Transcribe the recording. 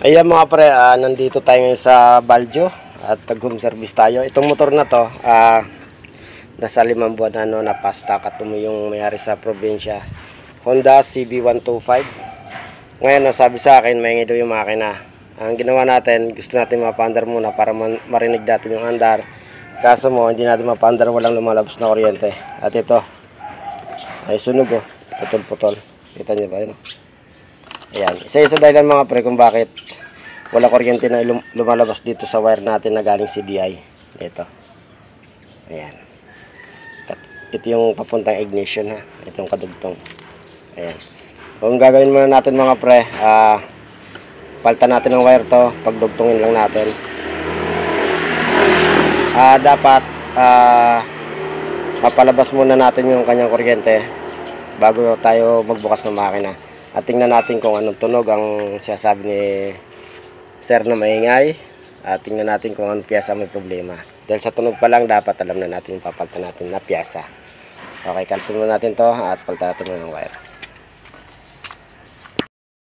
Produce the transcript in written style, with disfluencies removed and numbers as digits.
Ayan mga pre, nandito tayo ngayon sa Baljo at nag-home service tayo. Itong motor na to, nasa 5 buwan na napasta katumo yung mayari sa probinsya. Honda CB125. Ngayon, sabi sa akin, maingay daw yung makina. Ang ginawa natin, gusto natin mapandar muna para marinig natin yung andar. Kaso mo, hindi natin mapandar, walang lumalabas na kuryente. At ito, ay sunog oh, putol-putol. Kita nyo ba yun? Ayan, isa-isa dahilan mga pre kung bakit wala kuryente na lumalabas dito sa wire natin na galing CDI. Ito. Ayan. Ito yung papuntang ignition ha. Ito yung kadugtong. Ayan. Kung gagawin muna natin mga pre, palitan natin ang wire to, pagdugtungin lang natin. Dapat mapalabas muna natin yung kanyang kuryente bago tayo magbukas ng makina. At tingnan natin kung anong tunog ang sinasabi ni sir na maingay. At tingnan natin kung anong piyasa may problema. Dahil sa tunog pa lang, dapat alam na natin yung papalitan natin na piyasa. Okay, kalsin muna natin to at palitan natin ng wire.